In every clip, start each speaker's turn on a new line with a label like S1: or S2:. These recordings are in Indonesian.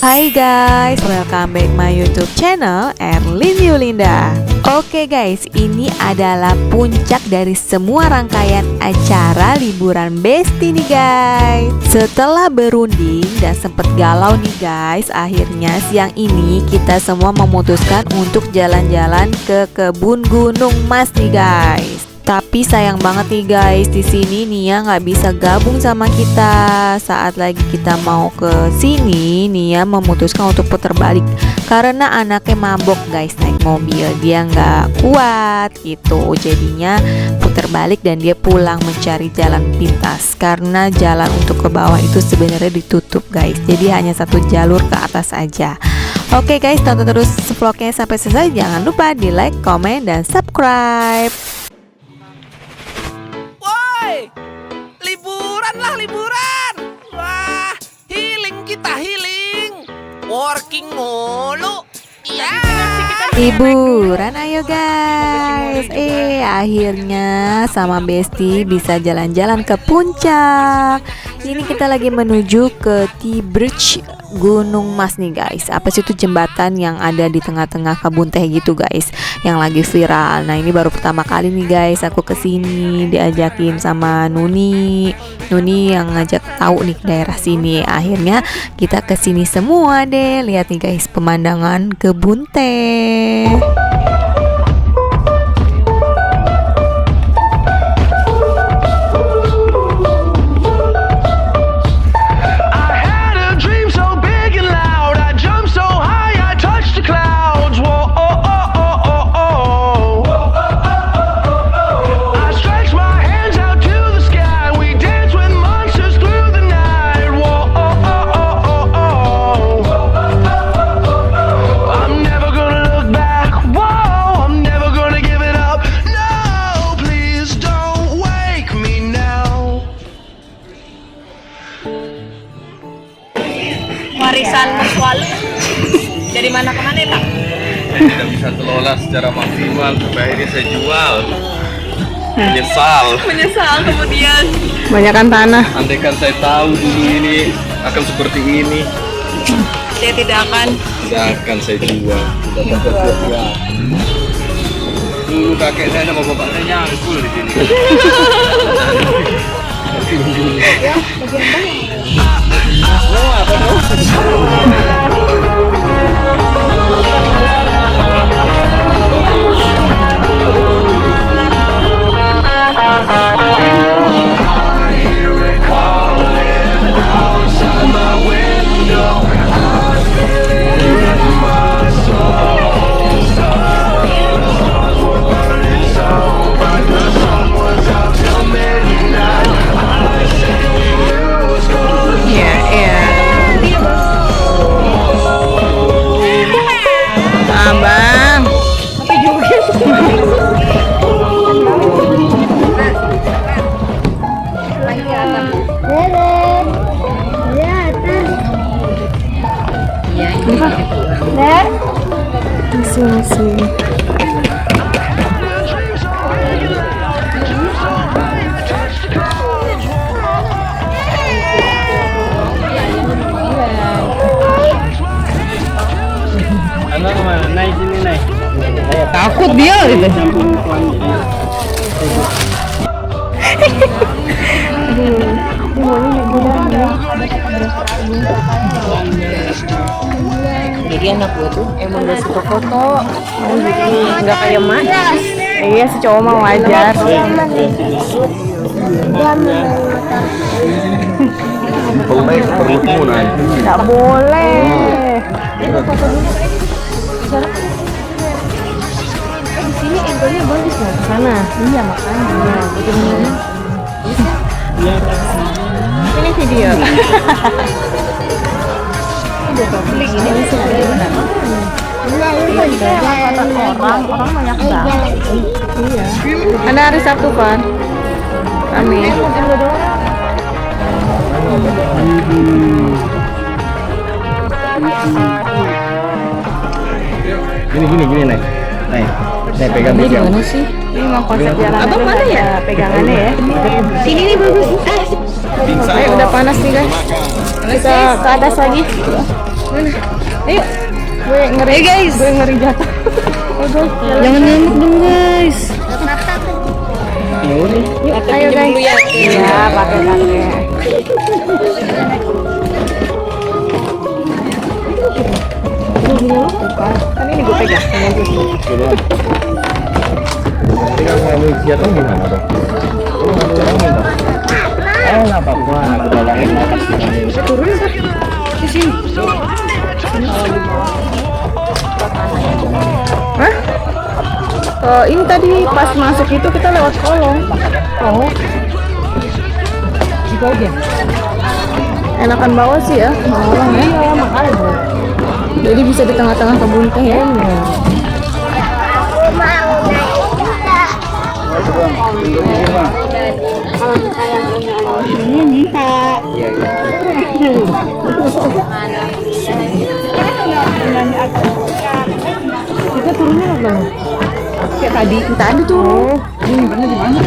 S1: Hai guys, welcome back my YouTube channel Erlin Yulinda. Oke guys, ini adalah puncak dari semua rangkaian acara liburan Besti nih guys. Setelah berunding dan sempet galau nih guys, akhirnya siang ini kita semua memutuskan untuk jalan-jalan ke kebun Gunung Mas nih guys. Tapi sayang banget nih guys, di sini Nia nggak bisa gabung sama kita. Saat lagi kita mau ke sini, Nia memutuskan untuk putar balik karena anaknya mabok guys naik mobil. Dia nggak kuat gitu, jadinya putar balik dan dia pulang mencari jalan pintas karena jalan untuk ke bawah itu sebenarnya ditutup guys. Jadi hanya satu jalur ke atas aja. Oke guys, tonton terus vlognya sampai selesai. Jangan lupa di like, komen, dan subscribe.
S2: Liburan. Wah, healing kita, healing. Working mulu. Ya.
S1: Liburan ayo guys. Akhirnya sama Besti bisa jalan-jalan ke puncak. Ini kita lagi menuju ke T-Bridge Gunung Mas nih guys. Apa sih itu jembatan yang ada di tengah-tengah kebun teh gitu guys, yang lagi viral. Nah, ini baru pertama kali nih guys aku kesini, diajakin sama Nuni yang ngajak tahu nih daerah sini. Akhirnya kita kesini semua deh. Lihat nih guys pemandangan kebun teh.
S3: Warisan Mas Walu dari mana ke mana Pak?
S4: Saya tidak bisa kelola secara maksimal, sampai akhirnya saya jual. Menyesal
S3: Kemudian
S5: Banyakan tanah.
S4: andaikan saya tahu dulu ini akan seperti ini,
S3: saya tidak akan
S4: saya jual. Sudah dapat jual. Dulu kakek saya sama bapak saya nyangkul di sini.
S5: Abang. Masih.
S4: Naik sini naik.
S5: Takut dia gitu.
S3: jadi anak gue tuh emang gak suka foto.
S5: Nggak kayak Mas. Iya, si cowok mah wajar.
S4: Pelek perutmu naik.
S5: Nggak boleh.
S3: Di sini angle-nya bagus loh.
S5: Sana. Iya, makanya. Ini video.
S3: Orang banyak banget.
S5: Iya. Ada hari Sabtu kan? Amin.
S4: Gini naik. Naik pegang.
S5: Ini di mana sih? Ini mau konsep jalan.
S3: Abang mana ya?
S5: Pegangannya ya.
S3: Sini nih bagus.
S5: Ayo, udah panas nih guys. Kita ke atas lagi. Ayo. Gue ngeri guys. Gue ngeri jatuh. Jangan nyamuk dong guys. Yuk, ayo guys. Iya, pakai. Kan ini gue pegang.
S4: Nanti kalau mau jatuh gimana dong? Nggak apa-apa, aku tolongin atas sini.
S5: Turun ntar di sini. Hah? Ini tadi pas masuk itu kita lewat kolong. Oh. Gitu aja. Enakan bawah sih ya, kolong ya. Iya, makanya. Jadi bisa di tengah-tengah kebun teh ya. Ini minta. Kita turunnya apa? Kayak tadi tuh. Ini bener di mana?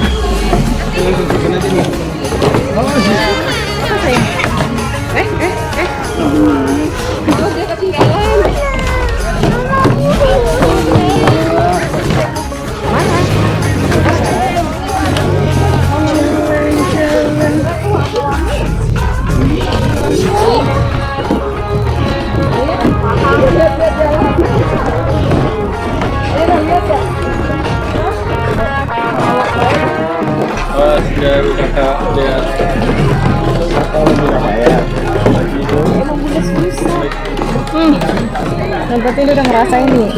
S5: Nampaknya dia udah ngerasain nih.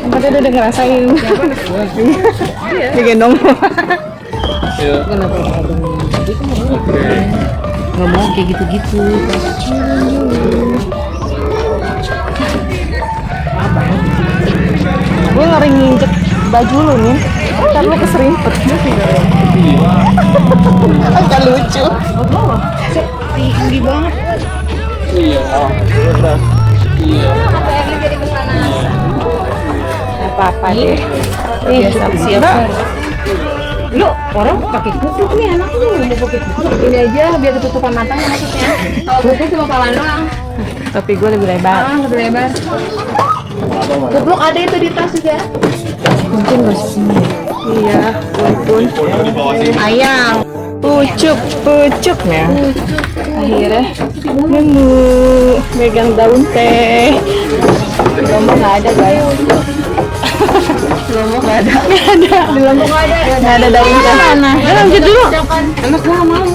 S5: Nampaknya dia udah ngerasain. Digendong. Nggak mau kayak gitu-gitu. Gue ngeri nginjek baju lu nih. Ntar lu keserimpet. Agak lucu. Tinggi banget.
S4: Iya. Iya.
S5: Apa-apa deh. Siap. Lu orang pakai kupluk nih anak lu mau pakai kupluk. Ini aja biar ketutupan matanya maksudnya. Kalau kupluk cuma palan doang. Tapi gue lebih lebar. Lebih lebar. Kupluk ada itu di tas juga. Mungkin masih sini. Iya, pun. Ayang. Pucuk ya. Akhirnya nemu megang daun teh. Lombok nggak ada guys. Lombok nggak ada. Di Lombok nggak ada daun teh. Mana? Lanjut dulu. Enak gua mau.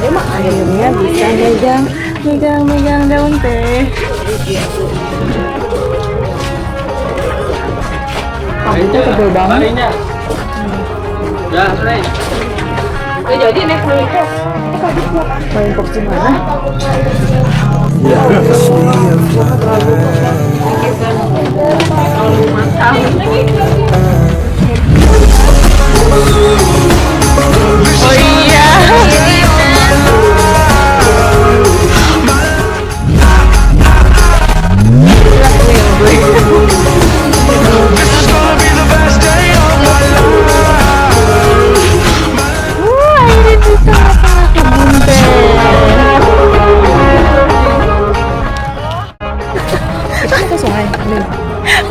S5: Dia mah akhirnya bisa megang daun teh. Rambutnya tebal banget.
S4: Ya, Rey.
S5: Jadi naik Lollipop. Lollipop di mana? Oh iya.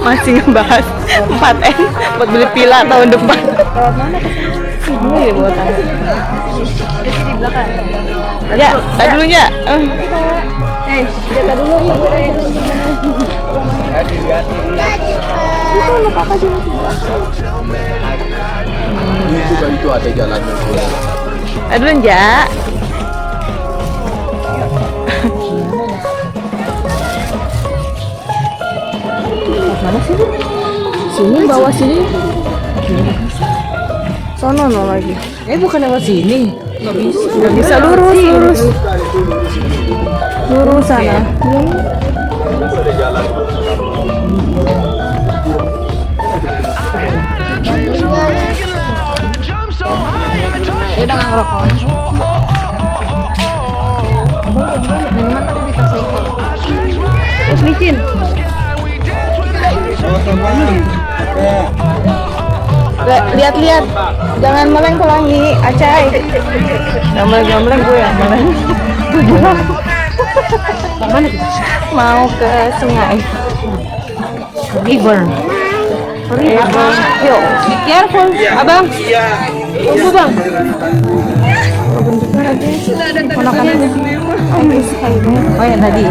S5: Masih ngebahas 4M buat beli pila tahun depan. Lewat mana ke sini? Ini buat tanya. Di belakang. Ya, tadi dulu ya. Jaga dulu.
S4: Ini juga itu ada jalannya.
S5: Tadi dulu ya. Mana sih? Sini, bawah sini. Sono no lagi. Bukan lewat sini. Nggak bisa lurus. Lurus sana.
S4: Ada jalan.
S5: Dia udah nggak ngerokok. Terus micin. Lihat-lihat, jangan meleng pelangi, Acai. Gambleng gue ya, meleng. Mau ke sungai. River. Yuk, be careful, abang. Tunggu bang. Ponakannya. Oh ya tadi.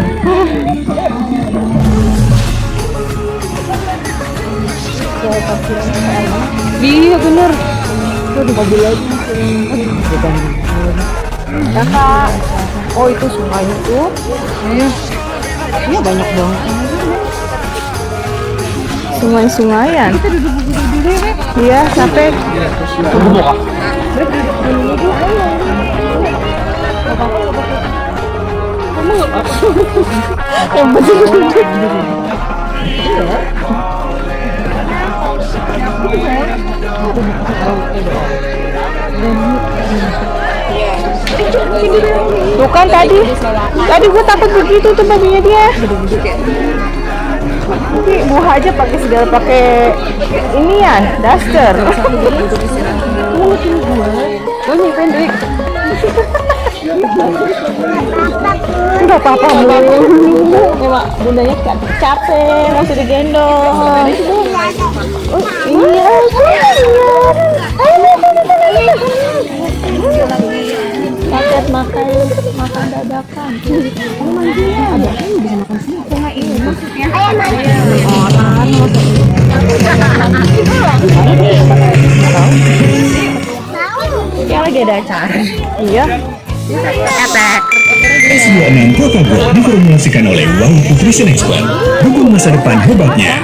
S5: Iya bener. Tuh di mobil lagi. Kakak. Oh itu sungai itu. Iya banyak banget. Sungai-sungayan. Iya sampai. Yang betul. Tuh kan tadi gue takut begitu tuh babinya dia. Nanti buah aja pakai segala pakai inian, daster. Gue nyimpen duit. Enggak apa-apa bu. Emang bundanya capek, masih digendong. Oh iya, paket makan dadakan. Ada kan bisa makan sini. Bunga ini maksudnya. Ya lagi ada acara. Iya.
S6: S26 Protago diformulasikan oleh Wow Nutrition Expert. Dukung masa depan hebatnya.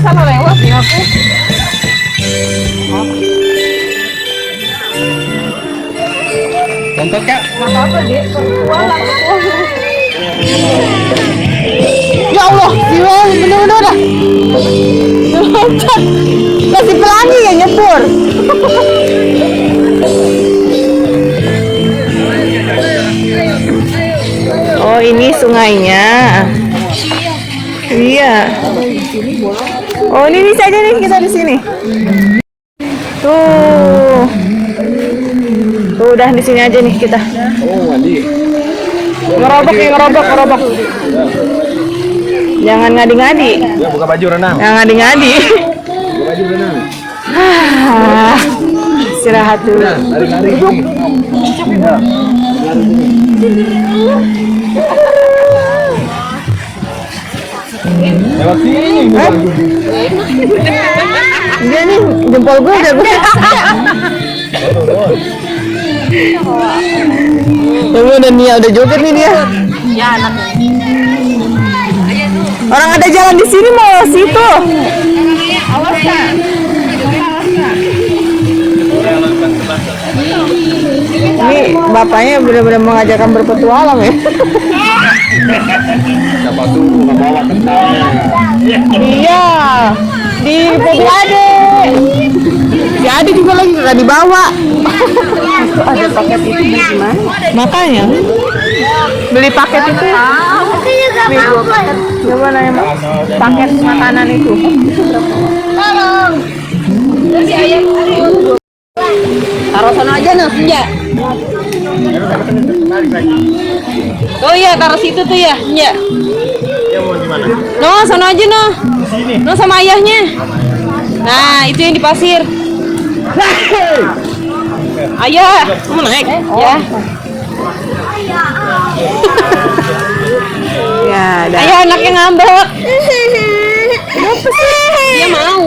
S5: Salah lewat ya aku.
S4: Contoh kak.
S5: Nggak apa-apa deh. Ya Allah, gimana? Bener-bener dah. Kasih pelangi ya nyebur. Oh ini sungainya. Iya. Oh ini bisa aja nih kita di sini. Tuh. Tuh udah di sini aja nih kita.
S4: Oh mandi.
S5: Ngerobok. Jangan ngadi-ngadi.
S4: Ya buka baju renang.
S5: Jangan ngadi-ngadi.
S4: Buka baju renang.
S5: Istirahat dulu.
S4: Lari-lari. Lewat sini.
S5: Dia nih jempol gue udah gue. Udah Nia udah joget nih dia. Orang ada jalan di sini mau situ. Ini bapaknya benar-benar mengajarkan berpetualang ya.
S4: Siapa tuh ngebawa kentangnya?
S5: Iya, di Pobi Ade. Si Ade juga lagi nggak dibawa. Ada paket itu gimana? Makanya beli paket itu. Coba nanya paket makanan itu. Taruh sana aja nih, Senja. Oh iya, taruh situ tuh ya, Senja. No, sana aja no. No sama ayahnya. Nah, itu yang di pasir. Ayah, kamu naik? Ya. Ya, ayah anaknya ngambek. Kenapa sih? Dia mau.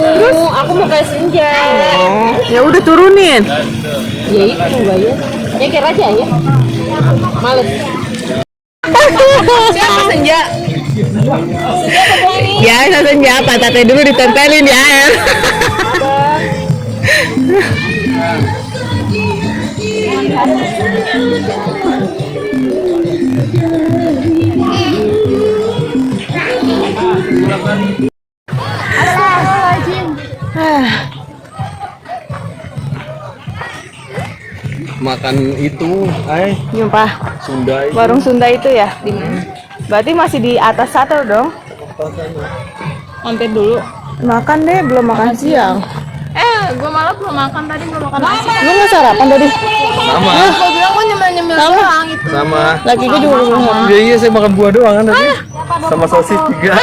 S5: Aku mau kayak Senja. Ya udah turunin. Ya itu bayar. Ya kira aja ya. Males. Siapa Senja? Ya, Senja pantatnya dulu ditempelin ya.
S4: makan itu,
S5: Nyumpah.
S4: Sunda itu.
S5: Warung Sunda itu ya? Di mana? Berarti masih di atas satu dong? Mampir dulu. Makan deh, belum makan siang.
S3: Gue malah belum makan tadi, belum makan nasi.
S5: Lu nggak sarapan tadi?
S4: Sama.
S3: Gue bilang gue nyemil-nyemil doang gitu.
S4: Sama.
S5: Laki gue juga belum makan.
S4: Iya, saya makan buah doang kan tadi. Sama sosis 3.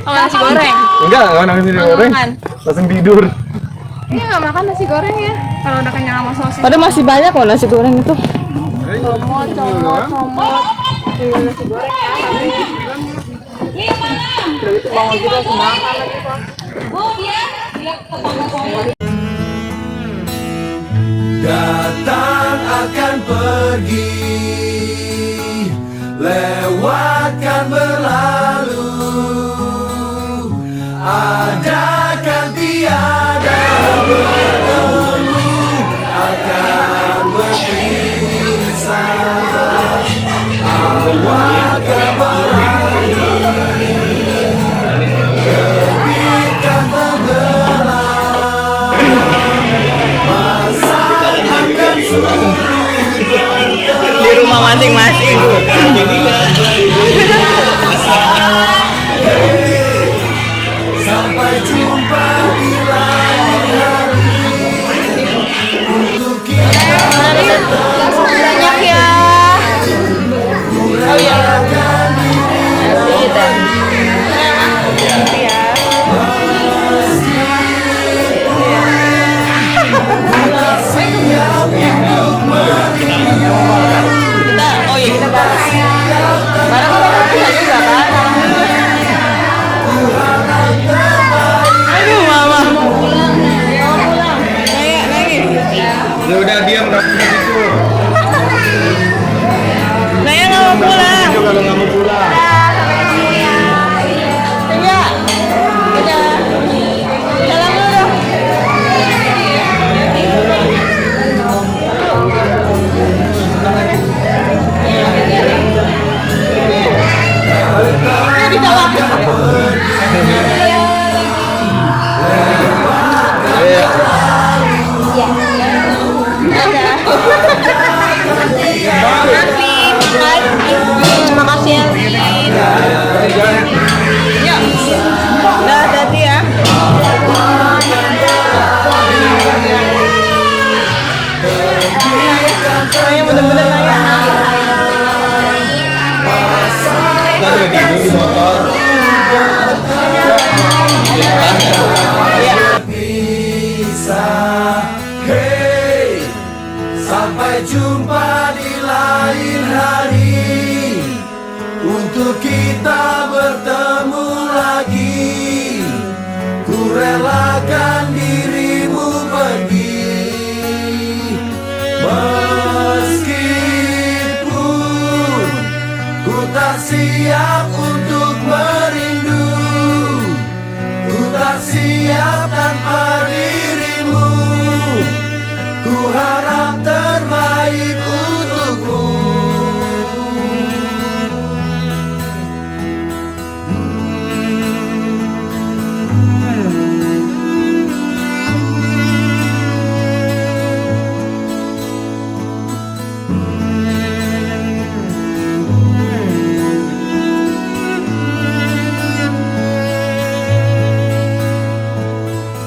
S3: Sama nasi goreng.
S4: Enggak nasi goreng.
S3: makan.
S4: Langsung tidur.
S3: Ini nggak makan nasi goreng ya? Kalau udah kenyang sama sosis.
S5: Padahal masih banyak loh nasi goreng itu.
S3: Comot. Iya, nasi goreng ya.
S2: Datang akan pergi, lewatkan berlalu, ada kan tiada bertemu, akan berpisah, awal akan berlalu, terbitkan tenggelam, masa akan surut.
S5: Di rumah masing-masing.
S2: Sampai jumpa di lain hari. Untuk kita
S5: Banyak ya. Oh iya. Kita bareng. Bareng bisa juga kan? Aduh mama. Kayak lagi.
S4: Ya udah diam enggak punya situ.
S5: Naya nggak mau pulang.
S4: Itu kalau nggak mau pulang.
S5: Iya. Udah. Jalan dulu dong. Di bawah. Makasih ya. Yuk. Udah hati-hati ya. Saya bener-bener nanya.
S4: Kita udah tidur di motor.
S2: pisah. Hey, sampai jumpa di lain hari. Untuk kita bertemu lagi. Ku relakan dirimu pergi. Meskipun ku tak siap untuk merindu, ku tak siap tanpa dirimu. Ku harap terbaik untukmu.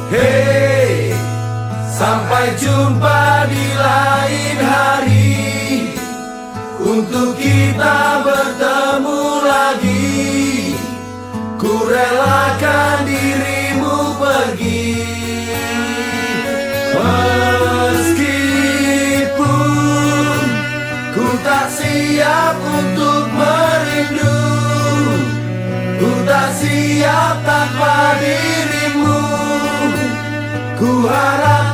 S2: Hey, sampai jumpa di lain hari. Untuk kita bertemu lagi. Ku relakan dirimu pergi. Meskipun ku tak siap untuk merindu, ku tak siap tanpa dirimu. Ku harap